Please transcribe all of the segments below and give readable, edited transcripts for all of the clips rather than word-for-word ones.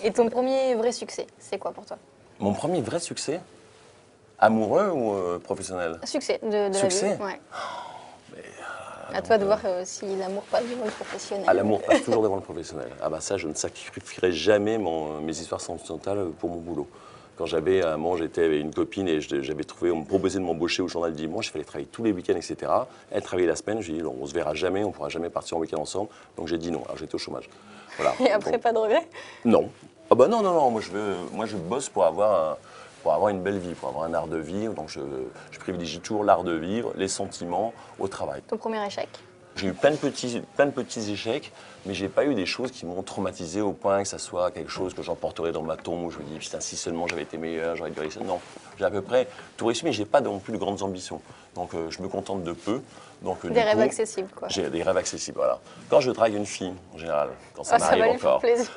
Et ton premier vrai succès, c'est quoi pour toi? Mon premier vrai succès, amoureux ou professionnel? Succès de Succès? la vie, ouais. Mais, À toi de voir si l'amour passe devant le professionnel. Ah, l'amour passe toujours devant le professionnel. Ah bah ça, je ne sacrifierai jamais mes histoires sentimentales pour mon boulot. Quand j'avais un moment, j'étais avec une copine et j'avais trouvé, on me proposait de m'embaucher au journal du dimanche, il fallait travailler tous les week-ends, etc. Elle travaillait la semaine, j'ai dit, on se verra jamais, on ne pourra jamais partir en week-end ensemble. Donc j'ai dit non, alors j'étais au chômage. Voilà. Et après, Donc, pas de regret? non. Ah bah non, non, non, moi je bosse pour avoir une belle vie, pour avoir un art de vivre. Donc je privilégie toujours l'art de vivre, les sentiments au travail. Ton premier échec? J'ai eu plein de petits échecs, mais j'ai pas eu des choses qui m'ont traumatisé au point que ça soit quelque chose que j'emporterai dans ma tombe où je me dis putain si seulement j'avais été meilleur, j'aurais dû réussir. Non, j'ai à peu près tout réussi, mais j'ai pas non plus de grandes ambitions. Donc je me contente de peu. Donc Des rêves accessibles, quoi. J'ai des rêves accessibles, voilà. Quand je drague une fille, en général, quand ça Ça m'arrive va lui faire encore. plaisir.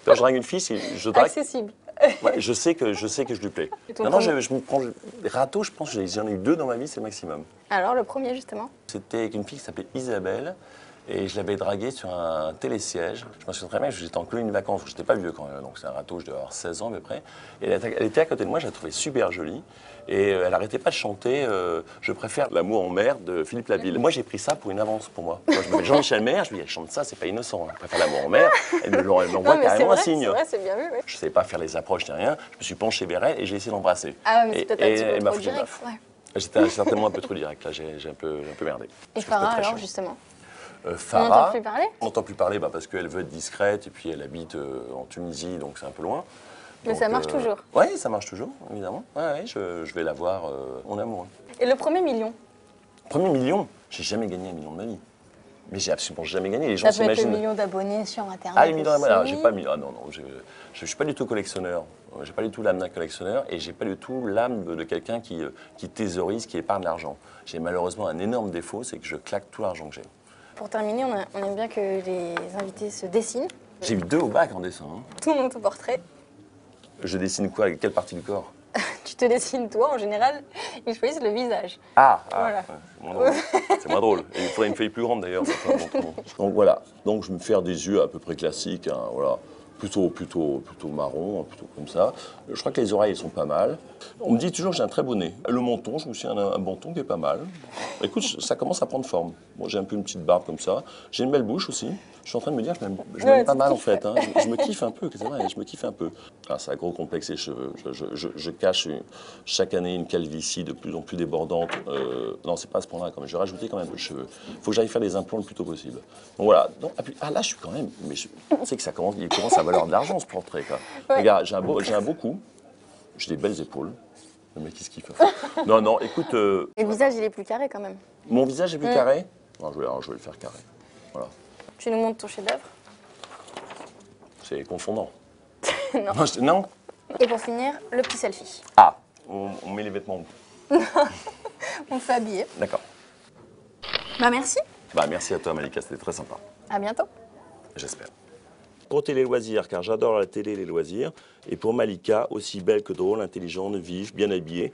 Quand je drague une fille, je drague. Accessible. Ouais, je sais que je lui plais. Et ton Maintenant, premier je me prends des râteaux, je pense, j'en ai eu 2 dans ma vie, c'est le maximum. Alors, le premier, justement? C'était avec une fille qui s'appelait Isabelle. Et je l'avais draguée sur un télésiège. Je me souviens très bien que j'étais en colonie de vacances. Je n'étais pas vieux quand même, donc c'est un râteau, je devais avoir 16 ans à peu près. Et elle était à côté de moi, je la trouvais super jolie. Et elle n'arrêtait pas de chanter Je préfère l'amour en mer de Philippe Laville. Moi, j'ai pris ça pour une avance pour moi. Moi je m'appelle Jean-Michel Maire, je lui dis, elle chante ça, c'est pas innocent. Hein. Je préfère l'amour en mer. Elle m'envoie carrément un signe. C'est vrai, c'est bien vu, oui. Je ne savais pas faire les approches ni rien. Je me suis penché vers elle et j'ai essayé d'embrasser. Ah ouais, mais c'est peut-être un petit elle peu m'a trop foutu une direct. baffe. Ouais. J'étais certainement un peu trop direct, là, j'ai un peu merdé. Et Parce que Farah, c'était très alors, chiant. justement? On Farah, n'entend plus parler? on n'entend plus parler parce qu'elle veut être discrète et puis elle habite en Tunisie, donc c'est un peu loin. Mais Donc, ça marche toujours? Oui, ça marche toujours, évidemment. Ouais, je vais la voir en amour. Et le premier million? Premier million, j'ai jamais gagné 1 million de ma vie. Mais j'ai absolument jamais gagné. Les gens Ça peut être le s'imaginent. million d'abonnés sur Internet. Ah, les millions aussi. d'abonnés. J'ai pas mis. Ah non, non, je ne suis pas du tout collectionneur. J'ai pas du tout l'âme d'un collectionneur et j'ai pas du tout l'âme de quelqu'un qui thésaurise, qui épargne l'argent. J'ai malheureusement un énorme défaut, c'est que je claque tout l'argent que j'ai. Pour terminer, on aime bien que les invités se dessinent. J'ai eu 2 au bac en dessin. Hein. Tout mon autoportrait. Je dessine quoi? Avec quelle partie du corps? Tu te dessines toi, en général, ils choisissent le visage. Voilà. Ouais, c'est moins drôle. Et il faudrait une feuille plus grande d'ailleurs. Donc voilà. Donc je vais me faire des yeux à peu près classiques. Hein, voilà. Plutôt marron, plutôt comme ça. Je crois que les oreilles sont pas mal. On me dit toujours que j'ai un très beau nez. Le menton, je me suis un menton qui est pas mal. Écoute, ça commence à prendre forme. Bon, j'ai un peu une petite barbe comme ça. J'ai une belle bouche aussi. Je suis en train de me dire que je m'aime pas mal en fait. Hein. Je me kiffe un peu, c'est vrai, je me kiffe un peu. Ah, c'est un gros complexe les cheveux. Je cache chaque année une calvitie de plus en plus débordante. Non, c'est pas à ce point-là quand même. Je vais rajouter quand même un peu de cheveux. Il faut que j'aille faire des implants le plus tôt possible. Donc voilà. Donc, là, je suis quand même. Mais tu sais que il commence à valoir de l'argent ce portrait. Quoi. Ouais. Regarde, j'ai un beau cou. J'ai des belles épaules. Le mec, il se kiffe. Non, non, écoute. Le visage, il est plus carré quand même. Mon visage est plus carré? Non, je vais le faire carré. Voilà. Tu nous montres ton chef-d'œuvre? C'est confondant. Non. Non. Et pour finir, le petit selfie. Ah, on met les vêtements où? On fait habiller. D'accord. Bah merci. Bah, merci à toi, Malika, c'était très sympa. À bientôt. J'espère. Pour Télé Loisirs, car j'adore la télé et les loisirs. Et pour Malika, aussi belle que drôle, intelligente, vive, bien habillée.